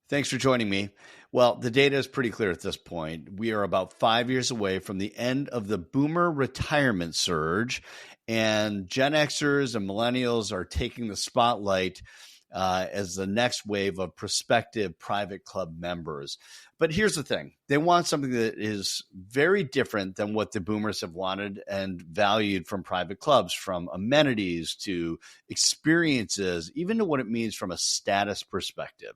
Thanks for joining me. Well, the data is pretty clear at this point. We are about 5 years away from the end of the boomer retirement surge, and Gen Xers and millennials are taking the spotlight as the next wave of prospective private club members. But here's the thing. They want something that is very different than what the boomers have wanted and valued from private clubs, from amenities to experiences, even to what it means from a status perspective.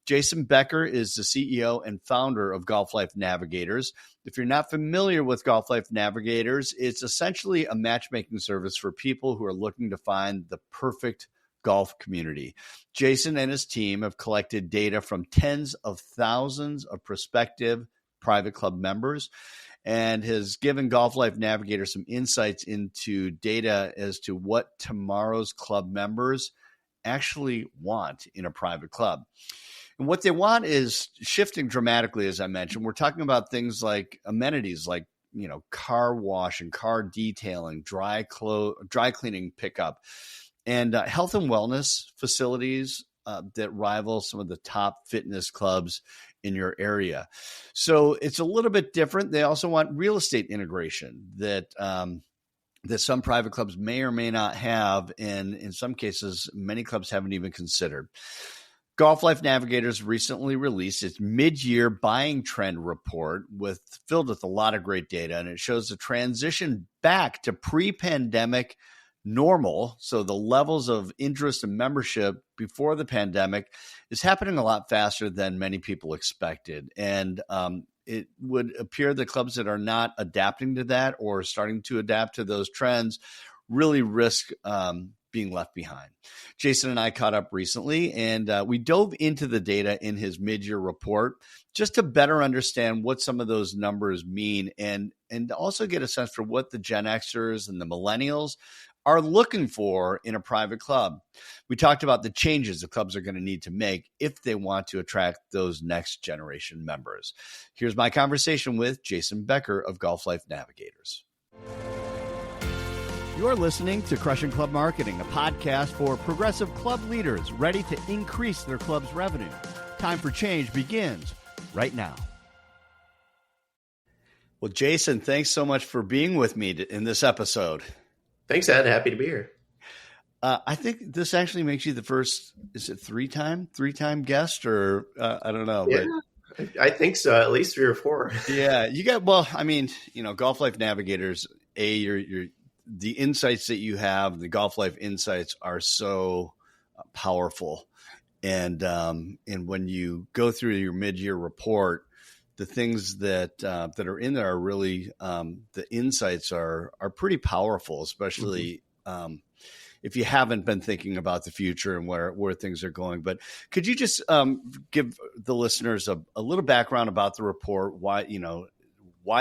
Jason Becker is the CEO and founder of Golf Life Navigators. If you're not familiar with Golf Life Navigators, it's essentially a matchmaking service for people who are looking to find the perfect golf community. Jason and his team have collected data from tens of thousands of prospective private club members and has given Golf Life Navigators some insights into data as to what tomorrow's club members actually want in a private club. And what they want is shifting dramatically, as I mentioned. We're talking about things like amenities, like car wash and car detailing, dry cleaning pickup, and health and wellness facilities that rival some of the top fitness clubs in your area. So it's a little bit different. They also want real estate integration that some private clubs may or may not have, and in some cases, many clubs haven't even considered. Golf Life Navigators recently released its mid-year buying trend report filled with a lot of great data, and it shows the transition back to pre-pandemic normal. So the levels of interest and membership before the pandemic is happening a lot faster than many people expected. And it would appear that clubs that are not adapting to that or starting to adapt to those trends really risk being left behind. Jason and I caught up recently, and we dove into the data in his mid-year report just to better understand what some of those numbers mean and also get a sense for what the Gen Xers and the millennials are looking for in a private club. We talked about the changes the clubs are going to need to make if they want to attract those next generation members. Here's my conversation with Jason Becker of Golf Life Navigators. You're listening to Crushing Club Marketing, a podcast for progressive club leaders ready to increase their club's revenue. Time for change begins right now. Well, Jason, thanks so much for being with me in this episode. Thanks, Ed. Happy to be here. I think this actually makes you the first, is it three-time guest, or I don't know. Yeah, but I think so. At least 3 or 4. Yeah, you got, Golf Life Navigators, you're the insights that you have, the Golf Life insights are so powerful. And when you go through your mid-year report, the things that are in there are really, the insights are pretty powerful, especially if you haven't been thinking about the future and where things are going. But could you just give the listeners a little background about the report, why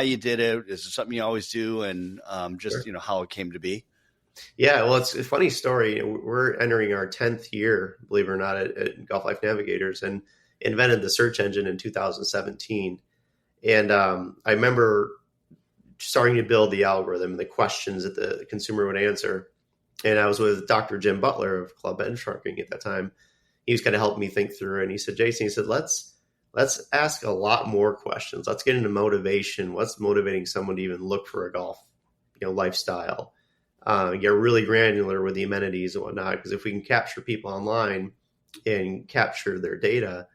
you did it? Is it something you always do? And Sure. How it came to be? Yeah, well, it's a funny story. We're entering our 10th year, believe it or not, at Golf Life Navigators, and invented the search engine in 2017. And I remember starting to build the algorithm, the questions that the consumer would answer. And I was with Dr. Jim Butler of Club Benchmarking at that time. He was kind of helping me think through, and he said, Jason, let's ask a lot more questions. Let's get into motivation. What's motivating someone to even look for a golf, lifestyle? Get really granular with the amenities and whatnot. Because if we can capture people online and capture their data,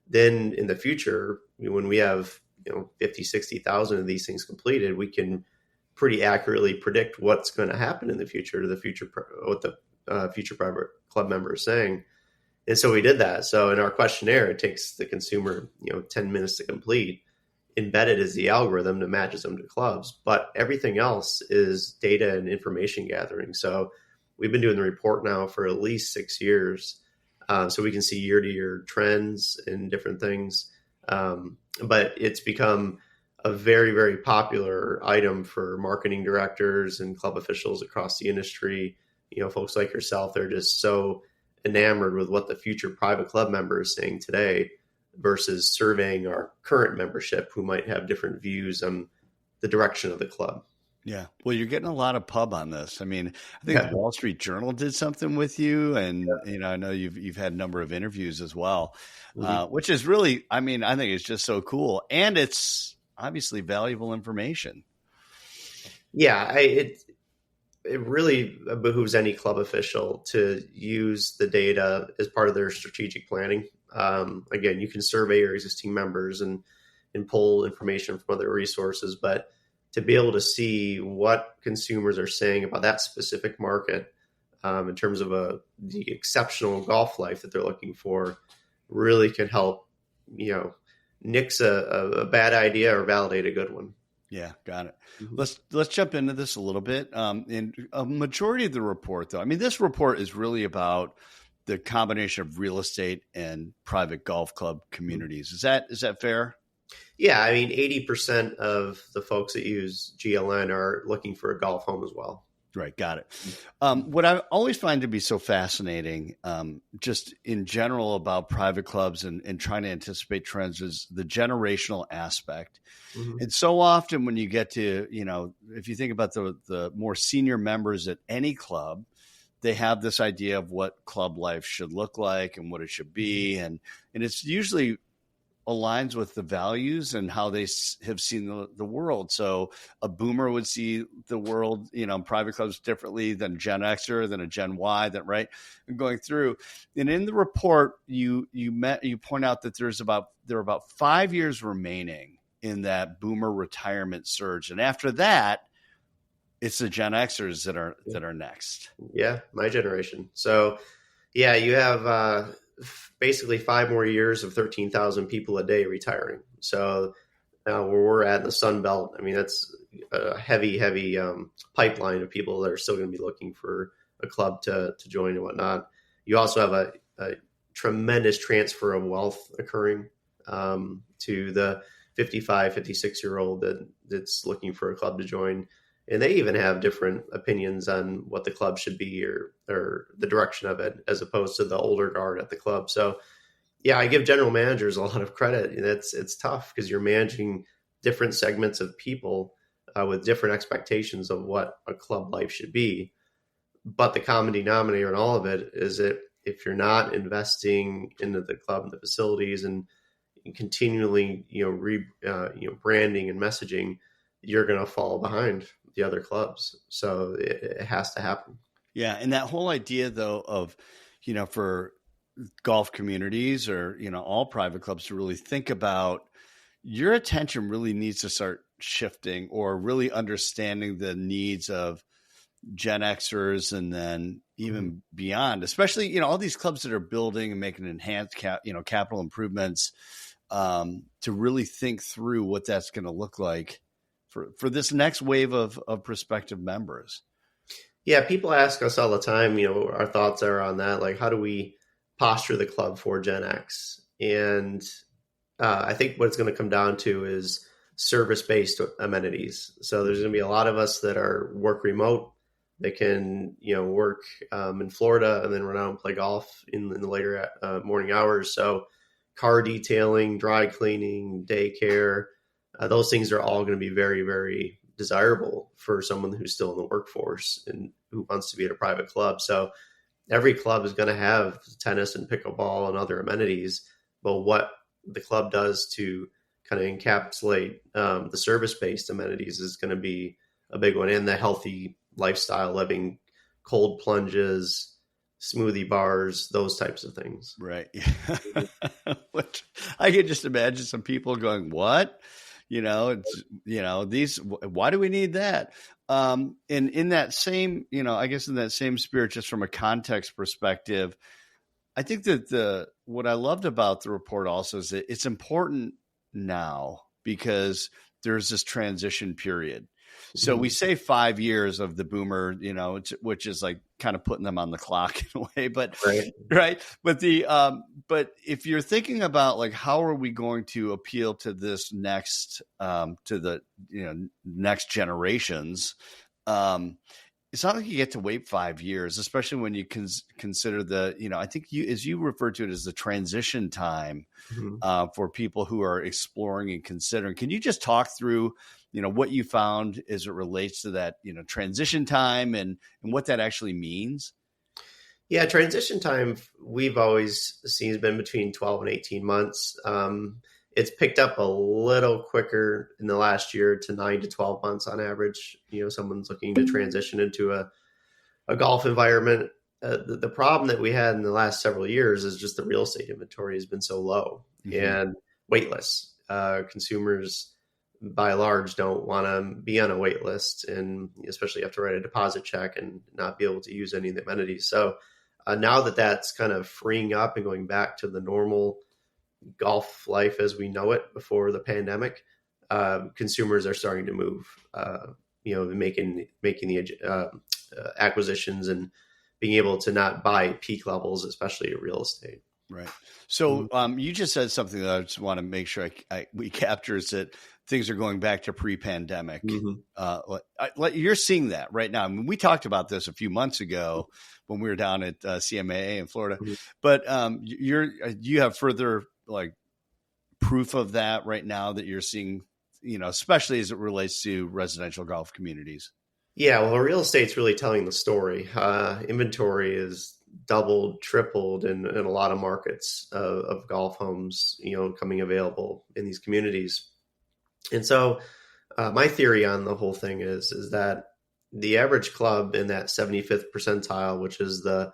then in the future, when we have 50, 60,000 of these things completed, we can pretty accurately predict what's going to happen in the future what the future private club member is saying. And so we did that. So in our questionnaire, it takes the consumer, 10 minutes to complete. Embedded is the algorithm that matches them to clubs, but everything else is data and information gathering. So we've been doing the report now for at least 6 years. So we can see year-to-year trends and different things. But it's become a very, very popular item for marketing directors and club officials across the industry. Folks like yourself, they're just so enamored with what the future private club member is saying today versus surveying our current membership who might have different views on the direction of the club. Yeah. Well, you're getting a lot of pub on this. I mean, I think Yeah. the Wall Street Journal did something with you, and I know you've had a number of interviews as well, Mhm. which is really, I mean, I think it's just so cool, and it's obviously valuable information. Yeah, it really behooves any club official to use the data as part of their strategic planning. Again, you can survey your existing members and pull information from other resources, but to be able to see what consumers are saying about that specific market in terms of the exceptional golf life that they're looking for really can help, you know, nix a bad idea or validate a good one. Yeah, got it. Mhm. Let's jump into this a little bit. In a majority of the report, though, I mean, this report is really about the combination of real estate and private golf club communities. Is that fair? Yeah, I mean, 80% of the folks that use GLN are looking for a golf home as well. Right, got it. What I always find to be so fascinating, just in general about private clubs and trying to anticipate trends, is the generational aspect. Mm-hmm. And so often when you get to, if you think about the more senior members at any club, they have this idea of what club life should look like and what it should be. And it's usually aligns with the values and how they have seen the world. So a boomer would see the world, private clubs differently than a Gen Xer, than a Gen Y, right. And going through, and in the report, you point out that there are about 5 years remaining in that boomer retirement surge, and after that, it's the Gen Xers that are next. Yeah, my generation. So, yeah, you have basically 5 more years of 13,000 people a day retiring. So, where we're at in the Sun Belt, I mean, that's a heavy pipeline of people that are still going to be looking for a club to join and whatnot. You also have a tremendous transfer of wealth occurring to the 55, 56-year-old that's looking for a club to join. And they even have different opinions on what the club should be or the direction of it, as opposed to the older guard at the club. So, yeah, I give general managers a lot of credit. It's tough because you're managing different segments of people with different expectations of what a club life should be. But the common denominator in all of it is that if you're not investing into the club and the facilities and continually, branding and messaging, you're going to fall behind the other clubs. So it has to happen. Yeah. And that whole idea, though, of, for golf communities or, all private clubs to really think about, your attention really needs to start shifting or really understanding the needs of Gen Xers and then even beyond, especially, all these clubs that are building and making enhanced capital improvements, to really think through what that's going to look like for this next wave of prospective members. Yeah, people ask us all the time, our thoughts are on that. Like, how do we posture the club for Gen X? And I think what it's going to come down to is service-based amenities. So there's going to be a lot of us that are work remote. They can, work in Florida and then run out and play golf in the later morning hours. So car detailing, dry cleaning, daycare, those things are all going to be very, very desirable for someone who's still in the workforce and who wants to be at a private club. So every club is going to have tennis and pickleball and other amenities, but what the club does to kind of encapsulate the service-based amenities is going to be a big one, and the healthy lifestyle living, cold plunges, smoothie bars, those types of things. Right. Which I could just imagine some people going, what? These, why do we need that? And in that same, I guess in that same spirit, just from a context perspective, I think that what I loved about the report also is that it's important now because there's this transition period. So we say 5 years of the boomer, which is like kind of putting them on the clock in a way, but right. But but if you're thinking about like, how are we going to appeal to this next, to the, next generations, it's not like you get to wait 5 years, especially when you consider the, I think as you refer to it as the transition time for people who are exploring and considering. Can you just talk through what you found as it relates to that, transition time and what that actually means? Yeah, transition time we've always seen has been between 12 and 18 months. It's picked up a little quicker in the last year to 9 to 12 months on average. Someone's looking to transition into a golf environment. The problem that we had in the last several years is just the real estate inventory has been so low and waitlist. Consumers, by and large, don't want to be on a wait list, and especially have to write a deposit check and not be able to use any of the amenities. So now that that's kind of freeing up and going back to the normal golf life as we know it before the pandemic, consumers are starting to move, making the acquisitions and being able to not buy peak levels, especially at real estate. Right. So you just said something that I just want to make sure we capture is that things are going back to pre-pandemic. You're seeing that right now. I mean, we talked about this a few months ago when we were down at CMAA in Florida, but you have further proof of that right now that you're seeing, especially as it relates to residential golf communities. Yeah, well, real estate's really telling the story. Inventory is doubled, tripled in a lot of markets of golf homes, coming available in these communities. And so my theory on the whole thing is that the average club in that 75th percentile, which is a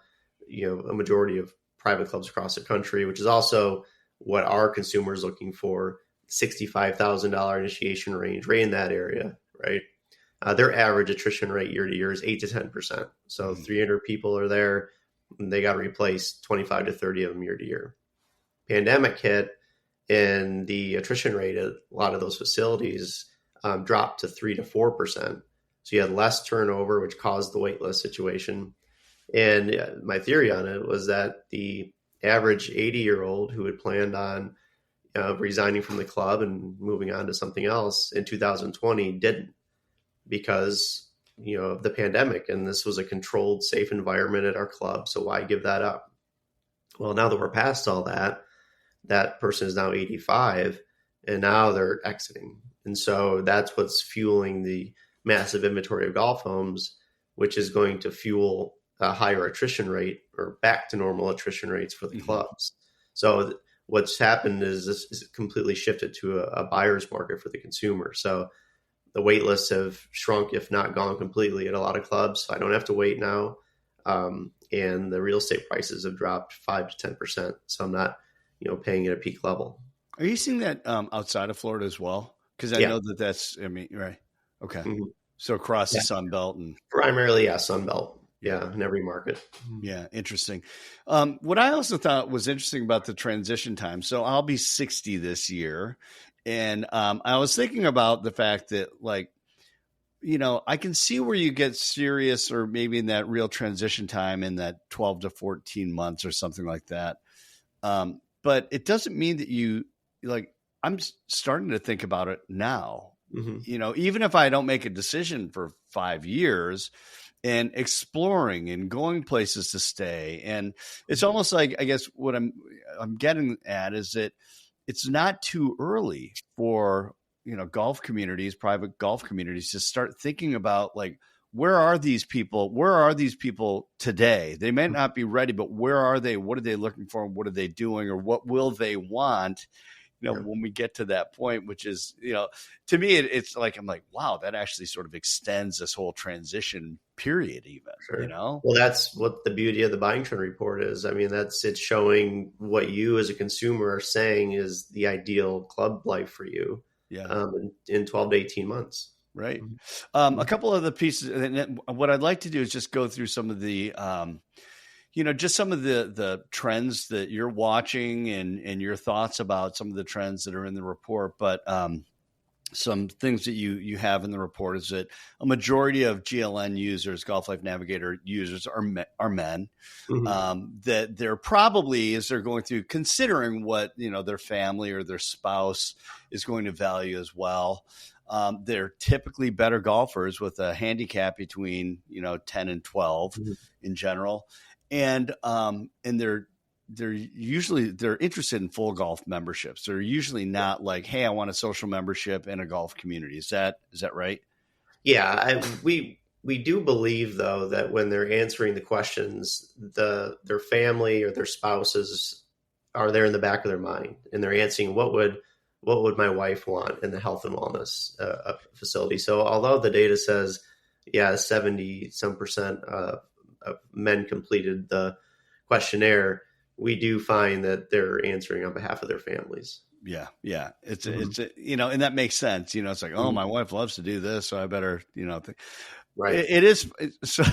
majority of private clubs across the country, which is also what our consumers looking for, $65,000 initiation range, right in that area, right? Their average attrition rate year to year is 8 to 10%. So 300 people are there. And they got to replace 25 to 30 of them year to year. Pandemic hit, and the attrition rate at a lot of those facilities dropped to 3 to 4%. So you had less turnover, which caused the waitlist situation. And my theory on it was that the average 80-year-old who had planned on resigning from the club and moving on to something else in 2020 didn't, because of the pandemic, and this was a controlled, safe environment at our club. So why give that up? Well, now that we're past all that, that person is now 85, and now they're exiting. And so that's what's fueling the massive inventory of golf homes, which is going to fuel a higher attrition rate, or back to normal attrition rates for the clubs. So what's happened is this is completely shifted to a buyer's market for the consumer. So the wait lists have shrunk, if not gone completely, at a lot of clubs. So I don't have to wait now. And the real estate prices have dropped 5 to 10%. So I'm not, paying at a peak level. Are you seeing that outside of Florida as well? Because I know that's, right. Okay. So across the Sun Belt and primarily, Sun Belt. Yeah, in every market. Yeah, interesting. What I also thought was interesting about the transition time. So I'll be 60 this year. And I was thinking about the fact that, I can see where you get serious, or maybe in that real transition time in that 12 to 14 months or something like that. But it doesn't mean that I'm starting to think about it now. Even if I don't make a decision for 5 years, and exploring and going places to stay. And it's almost like, I guess what I'm getting at is that it's not too early for, golf communities, private golf communities, to start thinking about where are these people? Where are these people today? They may not be ready, but where are they? What are they looking for? What are they doing? Or what will they want? When we get to that point, which is, to me, it's I'm like, wow, that actually sort of extends this whole transition period even, Well, that's what the beauty of the buying trend report is. I mean, it's showing what you as a consumer are saying is the ideal club life for you in 12 to 18 months. Right. A couple of the pieces, and what I'd like to do is just go through some of the, just some of the trends that you're watching and your thoughts about some of the trends that are in the report. But some things that you have in the report is that a majority of GLN users, Golf Life Navigator users, are men. That they're probably, as they're going through, considering what their family or their spouse is going to value as well. They're typically better golfers with a handicap between 10 and 12 in general. And they're they're interested in full golf memberships. They're usually not like, hey, I want a social membership in a golf community. Is that right? Yeah, we do believe though that when they're answering the questions, their family or their spouses are there in the back of their mind, and they're answering what would my wife want in the health and wellness facility. So although the data says, yeah, 70 some percent of men completed the questionnaire, we do find that they're answering on behalf of their families. Yeah. Yeah. It's and that makes sense. It's like, oh, my wife loves to do this, so I better, right. It is. So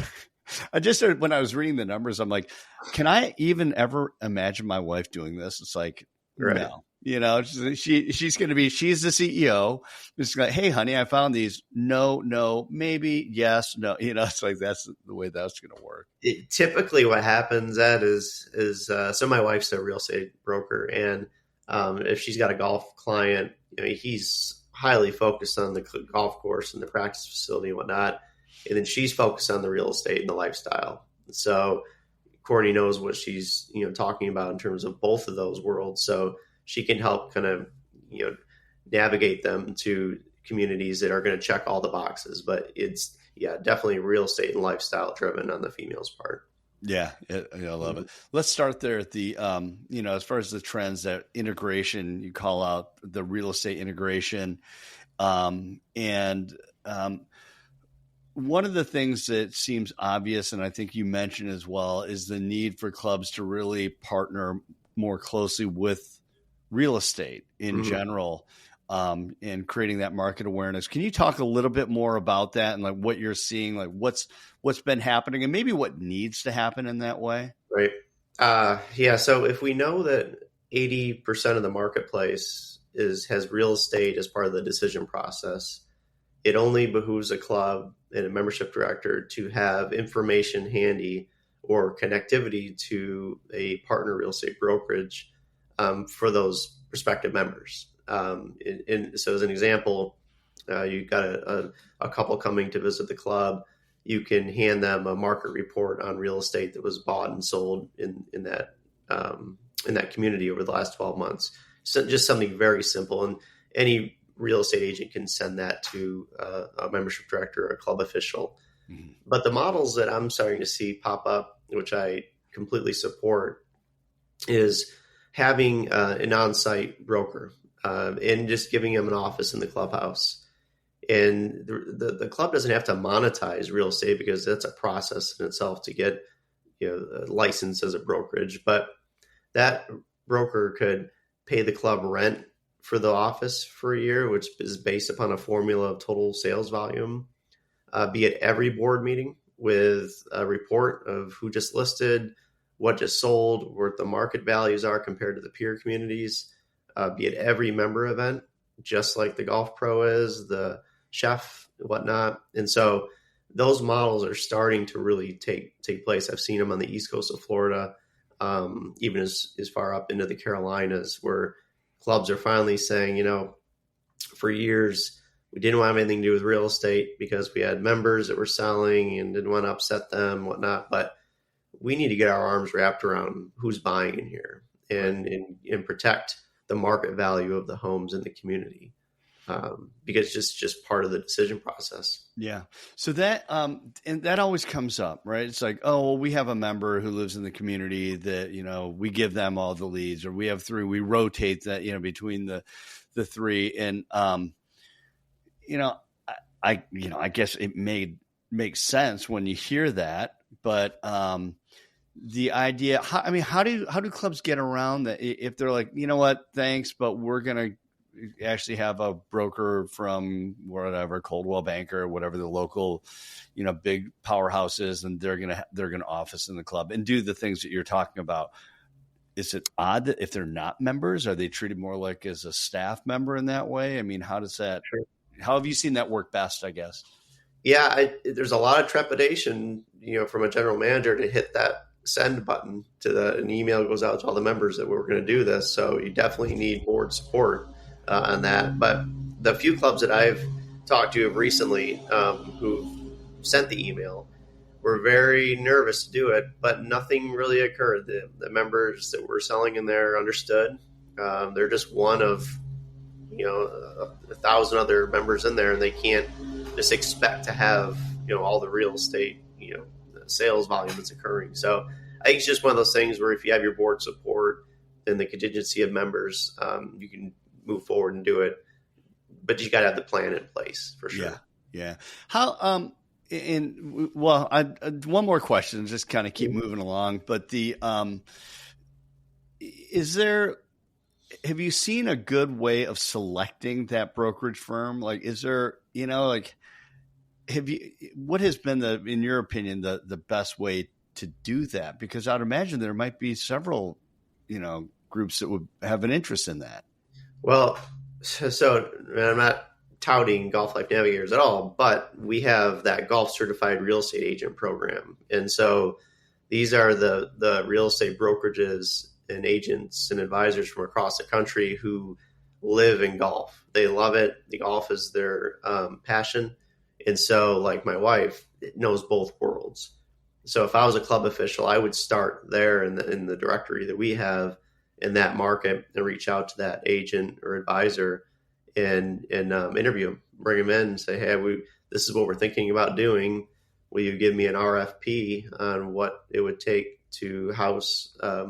I just started, when I was reading the numbers, I'm like, can I even ever imagine my wife doing this? It's like, right. No, she's going to be, she's the CEO. It's like, hey, honey, I found these. No, maybe, yes, no. It's like, that's the way that's going to work. Typically what happens, Ed, is so my wife's a real estate broker, and if she's got a golf client, he's highly focused on the golf course and the practice facility and whatnot. And then she's focused on the real estate and the lifestyle. So Courtney knows what she's, talking about in terms of both of those worlds. So she can help kind of, navigate them to communities that are going to check all the boxes. But it's, definitely real estate and lifestyle driven on the female's part. Yeah, I love it. Let's start there at the, as far as the trends, that integration, you call out the real estate integration. One of the things that seems obvious, and I think you mentioned as well, is the need for clubs to really partner more closely with real estate in general, and creating that market awareness. Can you talk a little bit more about that and like what you're seeing, like what's been happening and maybe what needs to happen in that way? Right. So if we know that 80% of the marketplace has real estate as part of the decision process, it only behooves a club and a membership director to have information handy or connectivity to a partner real estate brokerage for those prospective members. So as an example, you've got a couple coming to visit the club. You can hand them a market report on real estate that was bought and sold in that community over the last 12 months. So just something very simple. And any real estate agent can send that to a membership director or a club official. Mm-hmm. But the models that I'm starting to see pop up, which I completely support, is having an on-site broker and just giving them an office in the clubhouse. And the club doesn't have to monetize real estate because that's a process in itself to get a license as a brokerage. But that broker could pay the club rent for the office for a year, which is based upon a formula of total sales volume, be at every board meeting with a report of who just listed, what just sold, what the market values are compared to the peer communities, be at every member event, just like the golf pro is, the chef, whatnot. And so those models are starting to really take place. I've seen them on the East Coast of Florida, even as far up into the Carolinas, where clubs are finally saying, for years, we didn't want anything to do with real estate because we had members that were selling and didn't want to upset them, whatnot. But we need to get our arms wrapped around who's buying in here and protect the market value of the homes in the community. Because it's just part of the decision process. Yeah. So that, and that always comes up, right? It's like, oh, well, we have a member who lives in the community that, we give them all the leads, or we have three, we rotate that, between the three. And, I guess it makes sense when you hear that, but, the idea, how do clubs get around that? If they're like, you know what, thanks, but we're going to actually have a broker from whatever, Coldwell Banker, whatever the local, big powerhouse is, and they're going to office in the club and do the things that you're talking about. Is it odd that if they're not members, are they treated more like as a staff member in that way? I mean, how have you seen that work best, I guess? Yeah, there's a lot of trepidation, from a general manager to hit that send button an email goes out to all the members that we're going to do this. So you definitely need board support on that. But the few clubs that I've talked to recently who've sent the email, were very nervous to do it, but nothing really occurred. The members that were selling in there understood. They're just one of, a thousand other members in there, and they can't just expect to have, all the real estate, sales volume that's occurring. So I think it's just one of those things where if you have your board support and the contingency of members, you can move forward and do it. But you got to have the plan in place for sure. Yeah. How one more question, just kind of keep moving along. But have you seen a good way of selecting that brokerage firm? Like, is there, what has been in your opinion, the best way to do that? Because I'd imagine there might be several, groups that would have an interest in that. Well, so I'm not touting Golf Life Navigators at all, but we have that golf certified real estate agent program. And so these are the real estate brokerages and agents and advisors from across the country who live in golf. They love it. The golf is their passion. And so, like my wife, knows both worlds. So if I was a club official, I would start there in the directory that we have in that market and reach out to that agent or advisor and interview them, bring them in and say, hey, this is what we're thinking about doing. Will you give me an RFP on what it would take to house, a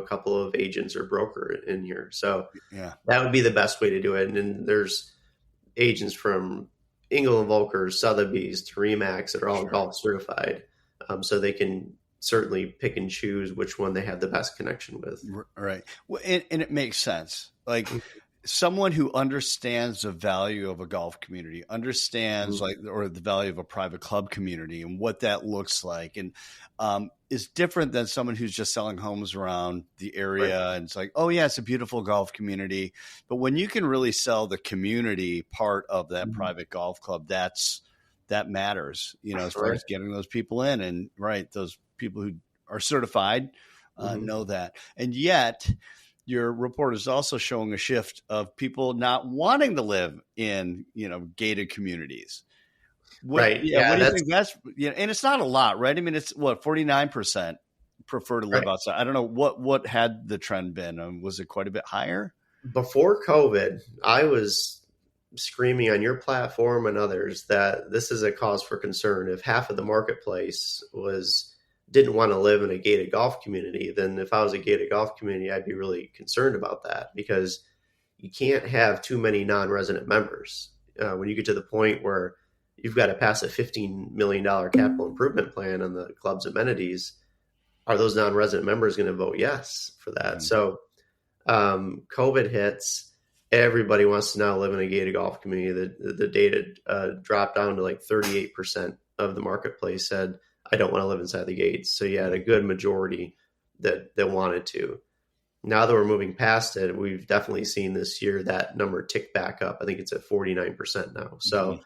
couple of agents or broker in here? So that would be the best way to do it. And then there's agents from Engel and Volker, Sotheby's to Remax that are all golf certified. So they can certainly pick and choose which one they have the best connection with. Right. Well, and it makes sense. Like someone who understands the value of a golf community, understands or the value of a private club community and what that looks like. And is different than someone who's just selling homes around the area. Right. And it's like, oh yeah, it's a beautiful golf community. But when you can really sell the community part of that private golf club, that matters, as far as getting those people in and those people who are certified know that. And yet your report is also showing a shift of people not wanting to live in, gated communities. What do you think that's, and it's not a lot, right? I mean, it's 49% prefer to live outside. I don't know what had the trend been. Was it quite a bit higher? Before COVID, I was screaming on your platform and others that this is a cause for concern. If half of the marketplace didn't want to live in a gated golf community, then if I was a gated golf community, I'd be really concerned about that, because you can't have too many non-resident members. When you get to the point where you've got to pass a $15 million capital improvement plan on the club's amenities, are those non-resident members going to vote yes for that? Mm-hmm. So COVID hits, everybody wants to now live in a gated golf community. The data dropped down to like 38% of the marketplace said, I don't want to live inside the gates. So you had a good majority that wanted to. Now that we're moving past it, we've definitely seen this year that number tick back up. I think it's at 49% now. So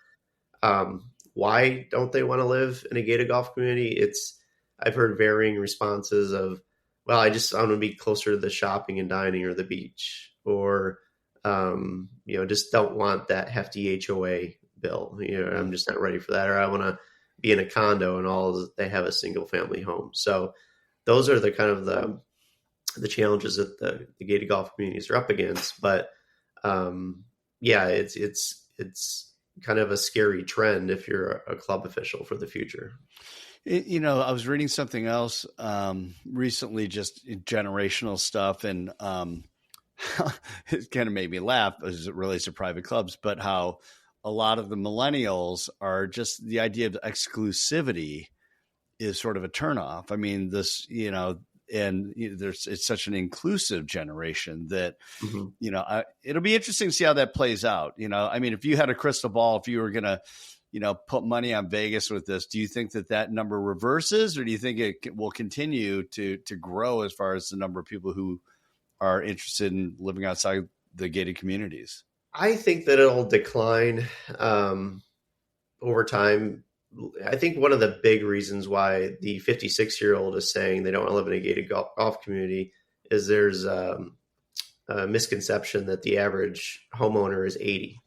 why don't they want to live in a gated golf community? I've heard varying responses of, well, I want to be closer to the shopping and dining or the beach, or, just don't want that hefty HOA bill. I'm just not ready for that. Or I want to be in a condo and they have a single family home. So those are the kind of the challenges that the gated golf communities are up against. But it's kind of a scary trend if you're a club official for the future. I was reading something else recently, just generational stuff, and it kind of made me laugh as it relates to private clubs, but how a lot of the millennials are just, the idea of exclusivity is sort of a turnoff. I mean, it's such an inclusive generation that, it'll be interesting to see how that plays out. I mean, if you had a crystal ball, if you were going to, put money on Vegas with this, do you think that number reverses, or do you think it will continue to grow as far as the number of people who are interested in living outside the gated communities? I think that it'll decline over time. I think one of the big reasons why the 56-year-old is saying they don't want to live in a gated golf community is there's a misconception that the average homeowner is 80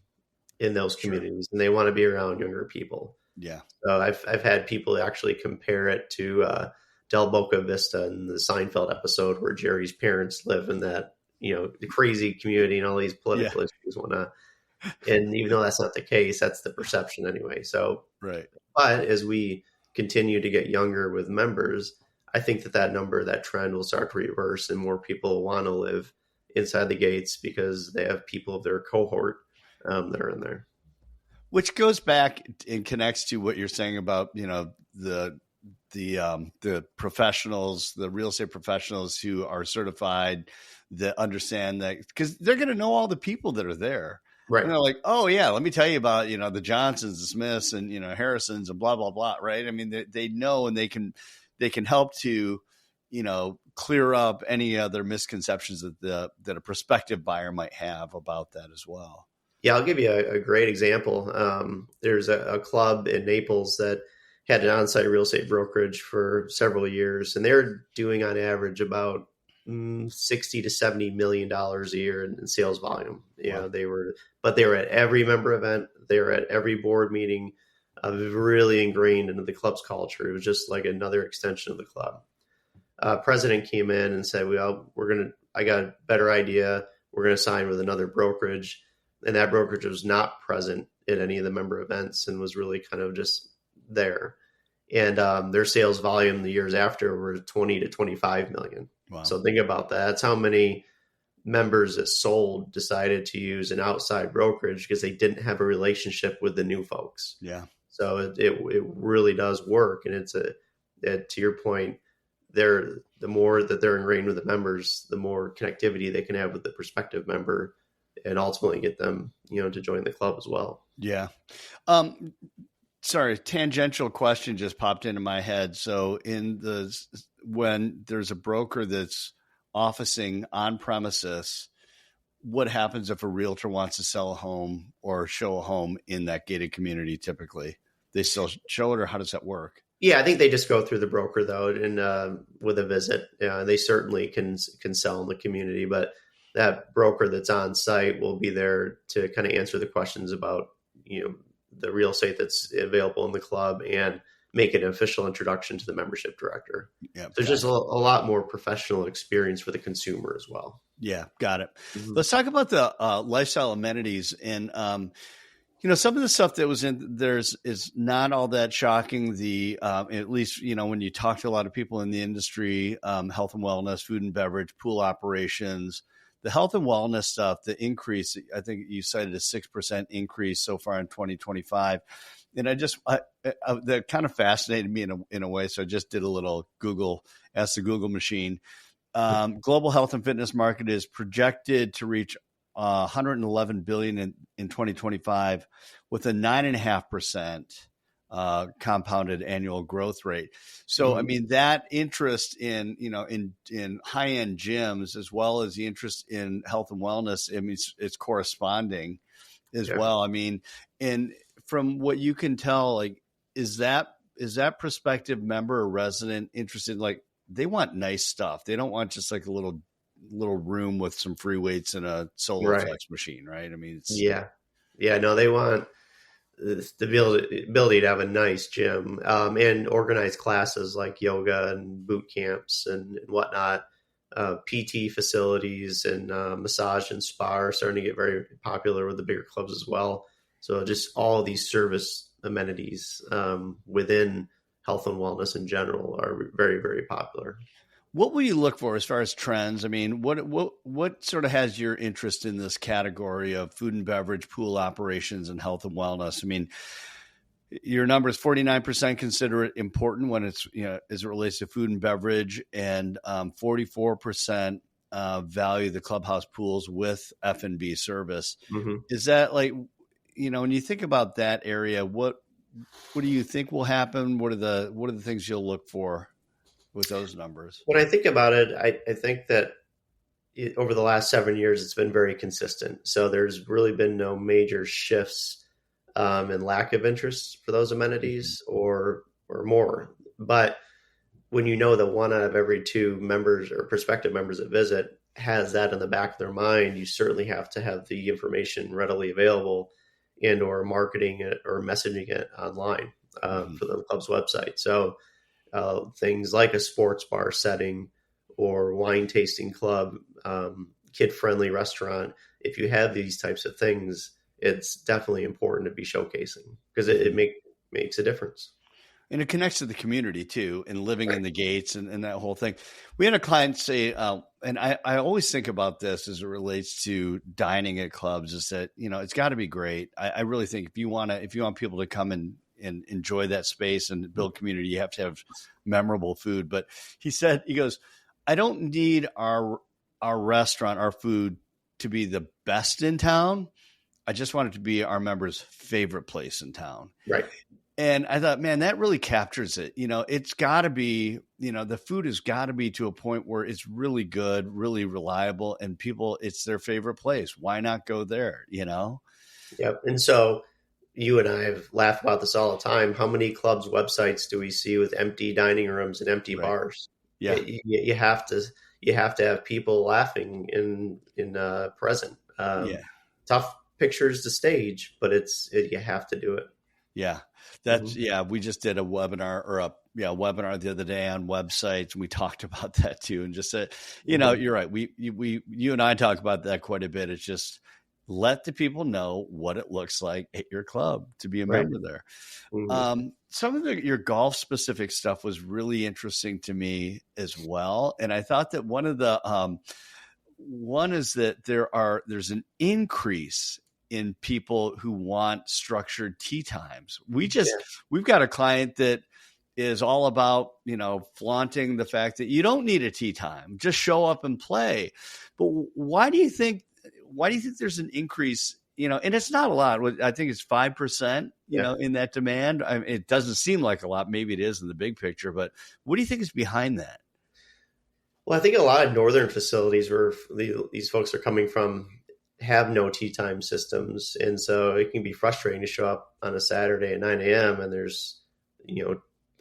in those communities, and they want to be around younger people. Yeah. So I've had people actually compare it to Del Boca Vista in the Seinfeld episode where Jerry's parents live in that, the crazy community and all these Yeah. political issues and whatnot. And even though that's not the case, that's the perception anyway. So, Right. but as we continue to get younger with members, I think that trend will start to reverse and more people want to live inside the gates because they have people of their cohort that are in there. Which goes back and connects to what you're saying about, the professionals, the real estate professionals who are certified, that understand that, because they're going to know all the people that are there. Right. And they're like, oh yeah, let me tell you about, the Johnsons, the Smiths, and, Harrisons and blah, blah, blah. Right. I mean, they know, and they can help to, clear up any other misconceptions that a prospective buyer might have about that as well. Yeah, I'll give you a great example. There's a club in Naples that had an on-site real estate brokerage for several years, and they're doing on average about $60 to $70 million a year in sales volume. Wow. They were at every member event, they were at every board meeting, really ingrained into the club's culture. It was just like another extension of the club. President came in and said, "Well, I got a better idea. We're going to sign with another brokerage." And that brokerage was not present at any of the member events and was really kind of just there. And their sales volume the years after were 20 to 25 million. Wow. So think about that. That's how many members that sold decided to use an outside brokerage because they didn't have a relationship with the new folks. Yeah. So it really does work. And to your point, the more that they're ingrained with the members, the more connectivity they can have with the prospective member, and ultimately get them, to join the club as well. Yeah. Sorry, tangential question just popped into my head. So when there's a broker that's officing on premises, what happens if a realtor wants to sell a home or show a home in that gated community? Typically, they still show it, or how does that work? Yeah, I think they just go through the broker though, and with a visit, they certainly can sell in the community, but that broker that's on site will be there to kind of answer the questions about, the real estate that's available in the club and make an official introduction to the membership director. Yeah, there's just a lot more professional experience for the consumer as well. Yeah, got it. Mm-hmm. Let's talk about the lifestyle amenities. And, some of the stuff that was in theirs is not all that shocking. At least, when you talk to a lot of people in the industry, health and wellness, food and beverage, pool operations, the health and wellness stuff, the increase, I think you cited a 6% increase so far in 2025. And that kind of fascinated me in a way. So I just did a little ask the Google machine. Global health and fitness market is projected to reach 111 billion in 2025 with a 9.5% compounded annual growth rate. So, I mean, that interest in high end gyms, as well as the interest in health and wellness, I mean, it's corresponding as well. I mean, and from what you can tell, like, is that prospective member or resident interested? Like, they want nice stuff. They don't want just like a little room with some free weights and a solar flex machine, right? I mean, no, they want the ability to have a nice gym and organized classes like yoga and boot camps and whatnot. PT facilities and massage and spa are starting to get very popular with the bigger clubs as well. So just all of these service amenities within health and wellness in general are very, very popular. What will you look for as far as trends? I mean, what sort of has your interest in this category of food and beverage, pool operations, and health and wellness? I mean, your number is 49% consider it important when it's, as it relates to food and beverage, and 44% value the clubhouse pools with F&B service. Mm-hmm. Is that like, when you think about that area, what do you think will happen? What are the things you'll look for with those numbers? When I think about it, I think that over the last 7 years, it's been very consistent. So there's really been no major shifts and lack of interest for those amenities or more. But when you know that 1 out of every 2 members or prospective members that visit has that in the back of their mind, you certainly have to have the information readily available and or marketing it or messaging it online. Mhm. for the club's website. So things like a sports bar setting or wine tasting club, kid-friendly restaurant. If you have these types of things, it's definitely important to be showcasing because it Mhm. makes a difference. And it connects to the community too, and living Right. in the gates and that whole thing. We had a client say, and I always think about this as it relates to dining at clubs, is that, it's got to be great. I really think if you want people to come and enjoy that space and build community, you have to have memorable food. But he goes, I don't need our restaurant, our food to be the best in town. I just want it to be our members' favorite place in town. Right. And I thought, man, that really captures it. It's got to be, the food has got to be to a point where it's really good, really reliable, and people, it's their favorite place. Why not go there? Yep. And so you and I have laughed about this all the time. How many clubs' websites do we see with empty dining rooms and empty Right. bars? Yeah. You have to have people laughing in present. Yeah. Tough pictures to stage, but you have to do it. Yeah. Mhm. Yeah. We just did a webinar webinar the other day on websites. And we talked about that too. And just said, Mhm. you're right. You and I talk about that quite a bit. It's just let the people know what it looks like at your club to be a Right. member there. Mhm. Some of your golf specific stuff was really interesting to me as well. And I thought that one is that there's an increase in people who want structured tee times. Yeah. We've got a client that is all about, flaunting the fact that you don't need a tee time, just show up and play. But why do you think there's an increase, and it's not a lot. I think it's 5%, Yeah. in that demand. It doesn't seem like a lot. Maybe it is in the big picture, but what do you think is behind that? Well, I think a lot of northern facilities where these folks are coming from have no tea time systems, and so it can be frustrating to show up on a Saturday at 9 a.m. and there's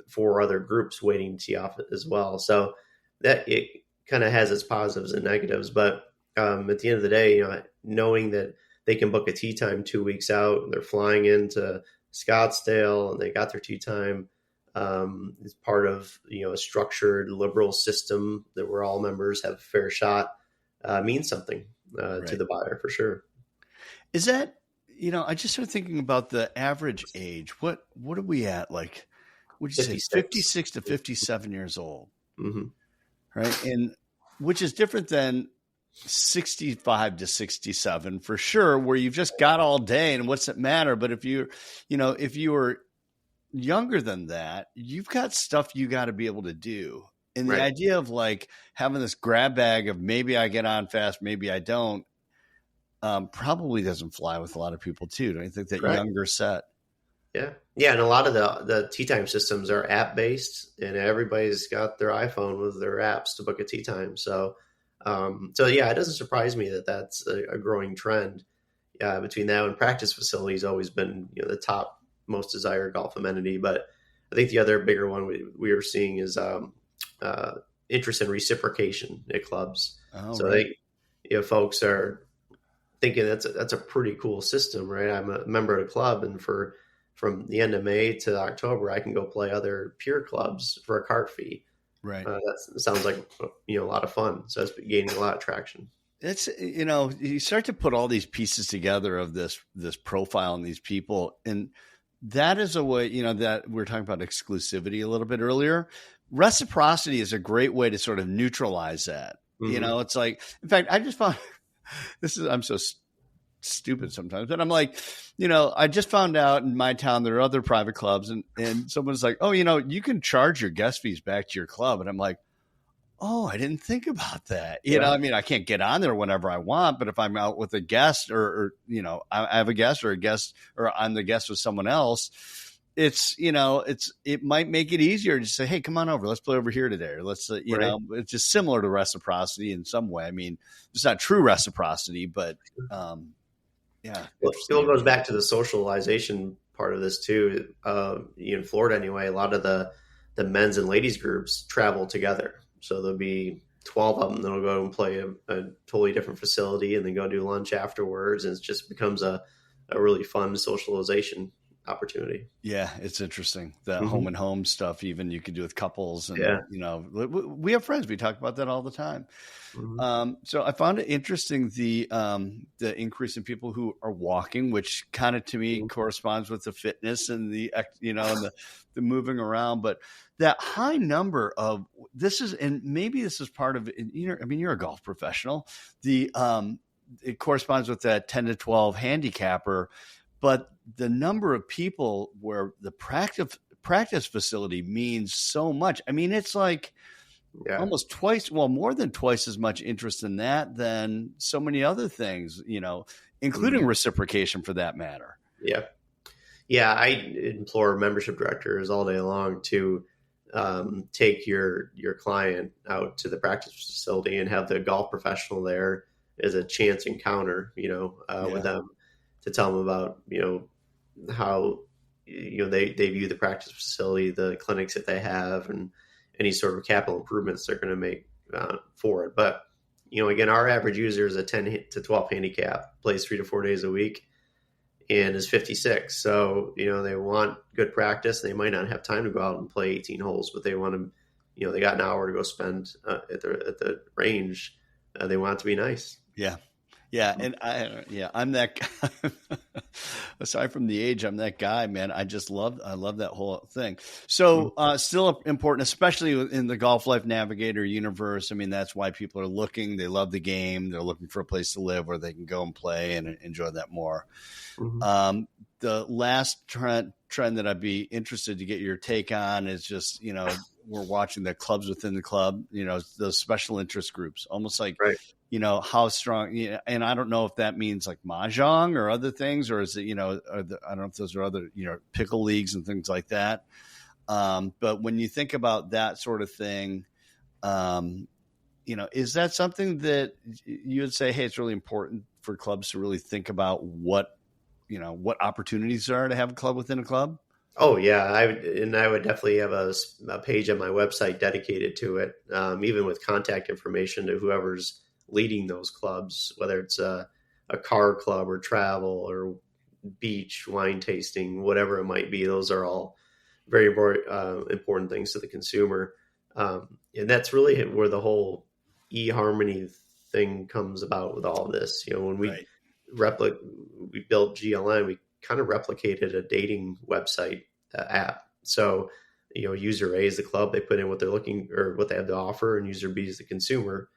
4 other groups waiting to tee off as well. So that it kind of has its positives and negatives, but at the end of the day, knowing that they can book a tea time 2 weeks out, and they're flying into Scottsdale and they got their tea time. It's part of a structured liberal system that where all members have a fair shot, means something to Right. the buyer for sure. Is that, I just started thinking about the average age. What are we at? Like, would you say 56. 56 to 57 years old? Mm-hmm. Right. And which is different than 65 to 67 for sure, where you've just got all day and what's it matter? But if you were younger than that, you've got stuff you got to be able to do. And the Right. idea of like having this grab bag of maybe I get on fast, maybe I don't, probably doesn't fly with a lot of people too. Don't you think that Correct. younger set? Yeah. Yeah. And a lot of the tea time systems are app based, and everybody's got their iPhone with their apps to book a tea time. So yeah, it doesn't surprise me that that's a growing trend. Between now and practice facilities, always been the top most desired golf amenity. But I think the other bigger one we are seeing is interest in reciprocation at clubs. Oh, So right. folks are thinking that's a pretty cool system, right? I'm a member of a club, and from the end of May to October, I can go play other peer clubs for a cart fee. Right. That sounds like a lot of fun. So it's gaining a lot of traction. It's, you start to put all these pieces together of this profile and these people. And that is a way, that we were talking about exclusivity a little bit earlier. Reciprocity is a great way to sort of neutralize that. Mm-hmm. It's like, in fact, I just found I'm so stupid sometimes, but I'm like, I just found out in my town there are other private clubs, and someone's like, oh, you can charge your guest fees back to your club. And I'm like, oh, I didn't think about that. Yeah. I mean, I can't get on there whenever I want, but if I'm out with a guest or I have a guest or I'm the guest with someone else, it might make it easier to say, hey, come on over. Let's play over here today. Or let's, Right. it's just similar to reciprocity in some way. I mean, it's not true reciprocity, but yeah. Well, it all goes back to the socialization part of this too. In Florida, anyway, a lot of the men's and ladies groups travel together. So there'll be 12 of them that'll go and play a totally different facility, and then go do lunch afterwards, and it just becomes a really fun socialization opportunity. Yeah, it's interesting. The Mm-hmm. home and home stuff, even you can do with couples, and Yeah. we have friends. We talk about that all the time. Mm-hmm. So I found it interesting the increase in people who are walking, which kind of to me Mm-hmm. corresponds with the fitness and and the moving around. But that high number of and maybe this is part of it. I mean, you're a golf professional. It corresponds with that 10 to 12 handicapper, but the number of people where the practice facility means so much. I mean, it's like Yeah. almost twice, well, more than twice as much interest in that than so many other things, including Mm-hmm. reciprocation for that matter. Yeah. Yeah. I implore membership directors all day long to take your client out to the practice facility and have the golf professional there as a chance encounter, with Yeah. them, to tell them about, how, they view the practice facility, the clinics that they have, and any sort of capital improvements they're going to make for it. But, again, our average user is a 10 to 12 handicap, plays 3 to 4 days a week, and is 56. So, they want good practice. They might not have time to go out and play 18 holes, but they want to, they got an hour to go spend at the range. They want it to be nice. Yeah. Yeah. And I'm that guy. Aside from the age, I'm that guy, man. I love that whole thing. So still important, especially in the Golf Life Navigator universe. I mean, that's why people are looking. They love the game. They're looking for a place to live where they can go and play and enjoy that more. Mm-hmm. The last trend that I'd be interested to get your take on is just, we're watching the clubs within the club, those special interest groups, almost like, Right. How strong, and I don't know if that means like mahjong or other things, or is it, I don't know if those are other, pickle leagues and things like that. But when you think about that sort of thing, is that something that you would say, hey, it's really important for clubs to really think about what opportunities there are to have a club within a club? Oh yeah, I would definitely have a page on my website dedicated to it, even with contact information to whoever's leading those clubs, whether it's a car club or travel or beach wine tasting, whatever it might be. Those are all very, very important things to the consumer, and that's really where the whole eHarmony thing comes about with all of this. When we we built GLN, we kind of replicated a dating website app. So, user A is the club, they put in what they're looking or what they have to offer, and user B is the consumer,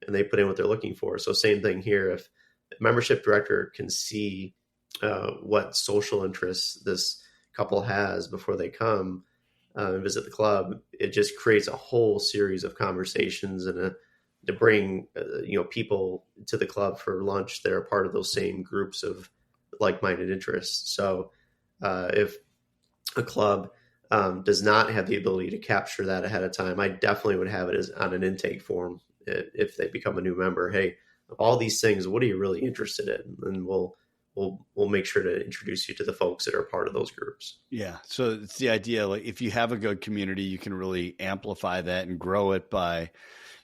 and they put in what they're looking for. So same thing here. If a membership director can see what social interests this couple has before they come and visit the club, it just creates a whole series of conversations and to bring people to the club for lunch that are part of those same groups of like-minded interests. So if a club does not have the ability to capture that ahead of time, I definitely would have it as on an intake form if they become a new member. Hey, of all these things, what are you really interested in? And we'll make sure to introduce you to the folks that are part of those groups. Yeah. So it's the idea, like if you have a good community, you can really amplify that and grow it by,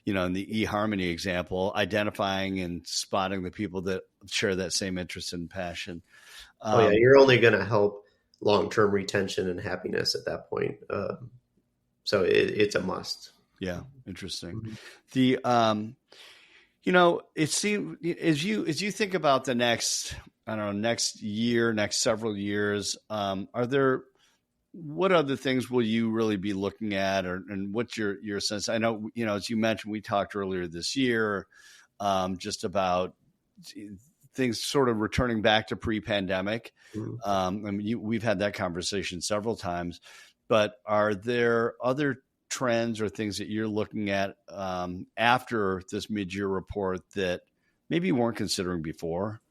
in the eHarmony example, identifying and spotting the people that share that same interest and passion. You're only going to help long-term retention and happiness at that point. So it's a must. Yeah. Interesting. Mm-hmm. It seems as you think about the next, I don't know, next year, next several years, what other things will you really be looking at, and what's your sense? I know, as you mentioned, we talked earlier this year, just about things sort of returning back to pre-pandemic. Mm-hmm. We've had that conversation several times, but are there other trends or things that you're looking at after this mid-year report that maybe you weren't considering before?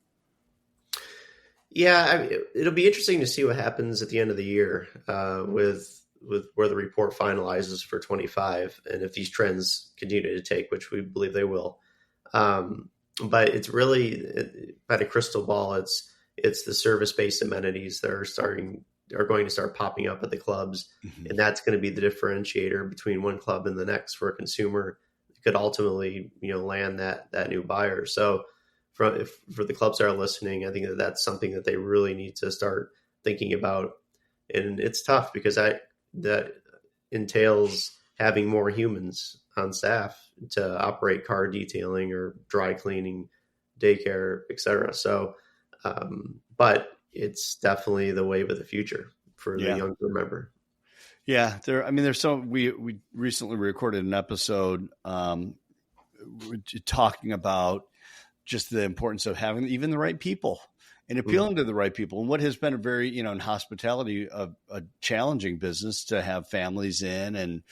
Yeah, it'll be interesting to see what happens at the end of the year with where the report finalizes for 25, and if these trends continue to take, which we believe they will. But it's really by the crystal ball. It's the service-based amenities that are going to start popping up at the clubs, mm-hmm. and that's going to be the differentiator between one club and the next for a consumer that could ultimately land that new buyer. So for the clubs that are listening, I think that's something that they really need to start thinking about And it's tough because that entails having more humans on staff to operate car detailing or dry cleaning, daycare, etc. So, but it's definitely the wave of the future for the Yeah. younger member. Yeah. There's we recently recorded an episode, talking about just the importance of having even the right people and appealing to the right people. And what has been a very, in hospitality, a challenging business to have families in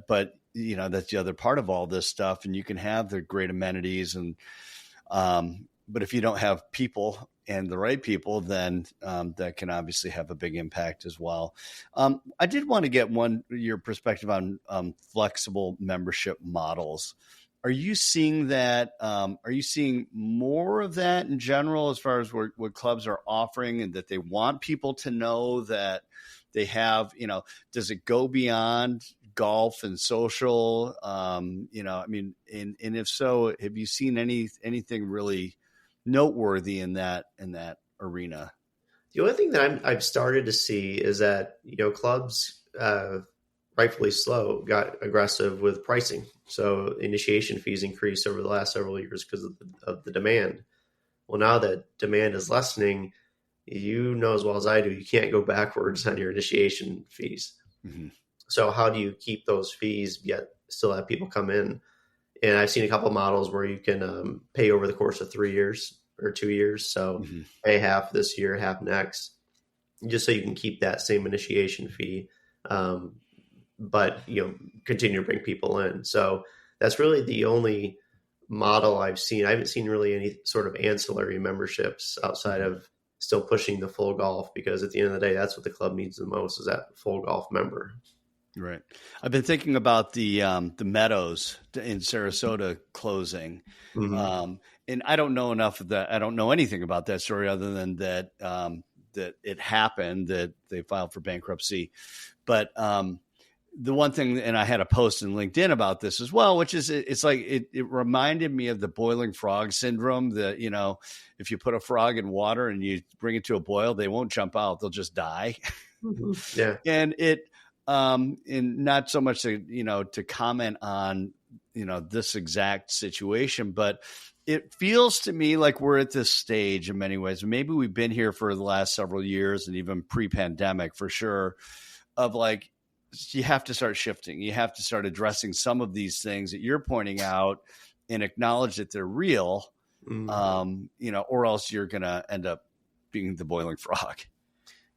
but that's the other part of all this stuff. And you can have the great amenities but if you don't have people and the right people, then that can obviously have a big impact as well. I did want to get your perspective on flexible membership models. Are you seeing that? Are you seeing more of that in general as far as what clubs are offering, and that they want people to know that they have, does it go beyond golf and social? And if so, have you seen anything really noteworthy in that arena? The only thing that I've started to see is that clubs, rightfully slow, got aggressive with pricing. So initiation fees increased over the last several years because of the demand. Well, now that demand is lessening, you know as well as I do, you can't go backwards on your initiation fees. Mm-hmm. So how do you keep those fees yet still have people come in? And I've seen a couple of models where you can pay over the course of 3 years or 2 years. So pay half this year, half next, just so you can keep that same initiation fee, but continue to bring people in. So that's really the only model I've seen. I haven't seen really any sort of ancillary memberships outside of still pushing the full golf, because at the end of the day, that's what the club needs the most, is that full golf member. Right. I've been thinking about the Meadows in Sarasota closing. Mm-hmm. And I don't know enough of that. I don't know anything about that story other than that, that it happened, that they filed for bankruptcy. But the one thing, and I had a post in LinkedIn about this as well, which is it's like, it reminded me of the boiling frog syndrome, that, if you put a frog in water and you bring it to a boil, they won't jump out. They'll just die. Mm-hmm. Yeah. And and not so much to comment on, this exact situation, but it feels to me like we're at this stage in many ways. Maybe we've been here for the last several years, and even pre-pandemic for sure, of like, you have to start shifting. You have to start addressing some of these things that you're pointing out and acknowledge that they're real, or else you're going to end up being the boiling frog.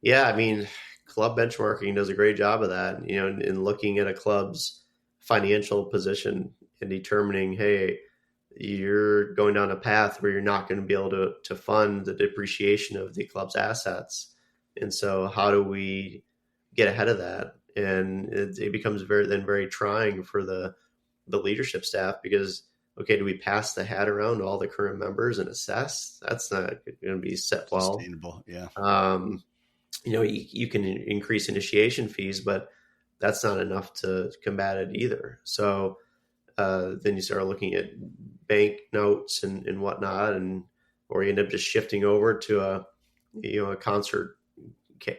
Yeah. I mean, club benchmarking does a great job of that, in looking at a club's financial position and determining, hey, you're going down a path where you're not going to be able to fund the depreciation of the club's assets. And so how do we get ahead of that? And it becomes very trying for the leadership staff, because, okay, do we pass the hat around to all the current members and assess? That's not going to be set well. Sustainable. Yeah. You can increase initiation fees, but that's not enough to combat it either. So then you start looking at bank notes and whatnot, or you end up just shifting over to a concert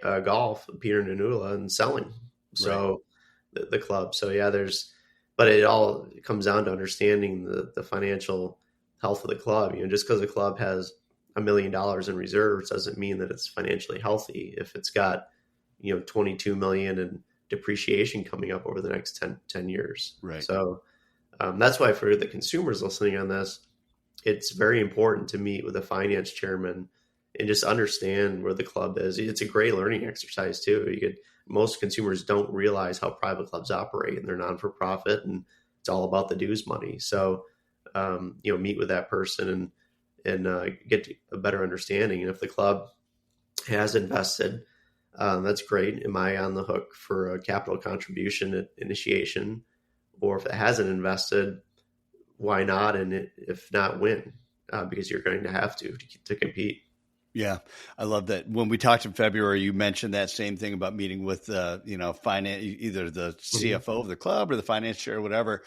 golf, Peter Nanula, and selling. So right. the club. So yeah, but it all comes down to understanding the financial health of the club. Just because the club has $1 million in reserves doesn't mean that it's financially healthy. If it's got, $22 million in depreciation coming up over the next 10 years. Right. So that's why, for the consumers listening on this, it's very important to meet with a finance chairman and just understand where the club is. It's a great learning exercise too. Most consumers don't realize how private clubs operate, and they're non-for-profit, and it's all about the dues money. So, meet with that person and get a better understanding. And if the club has invested, that's great. Am I on the hook for a capital contribution at initiation? Or if it hasn't invested, why not? And if not, when? Because you're going to have to compete. Yeah, I love that. When we talked in February, you mentioned that same thing about meeting with, finance, either the CFO of the club or the finance chair or whatever.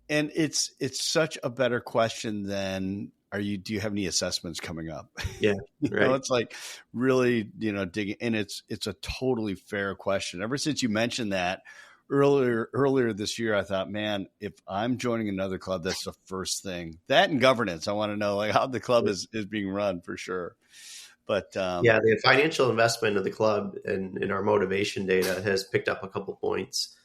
And it's such a better question than, do you have any assessments coming up? Yeah. Right. It's like really, digging, and it's a totally fair question. Ever since you mentioned that earlier this year, I thought, man, if I'm joining another club, that's the first thing. That and governance. I want to know like how the club is being run for sure. But the financial investment of the club and in our motivation data has picked up a couple points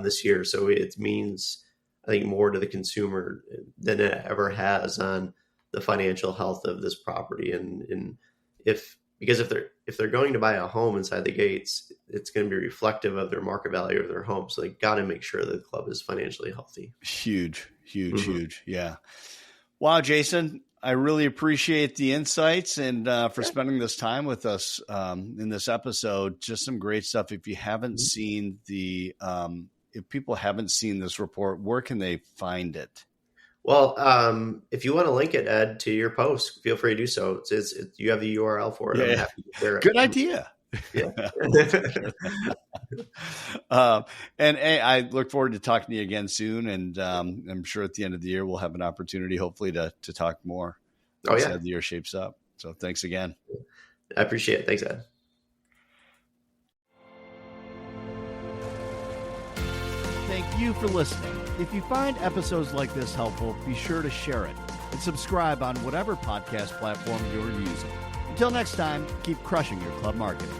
this year. So it means, I think, more to the consumer than it ever has on the financial health of this property. And if they're going to buy a home inside the gates, it's going to be reflective of their market value of their home. So they got to make sure that the club is financially healthy. Huge. Yeah. Wow, Jason, I really appreciate the insights and for spending this time with us in this episode. Just some great stuff. If you haven't seen if people haven't seen this report, where can they find it? Well, if you want to link it, Ed, to your post, feel free to do so. You have the URL for it. Yeah. I'm happy to share it. Good idea. Yeah. And hey, I look forward to talking to you again soon. And I'm sure at the end of the year, we'll have an opportunity, hopefully, to talk more as the year shapes up. So thanks again. I appreciate it. Thanks, Ed. Thank you for listening. If you find episodes like this helpful, be sure to share it and subscribe on whatever podcast platform you're using. Until next time, keep crushing your club marketing.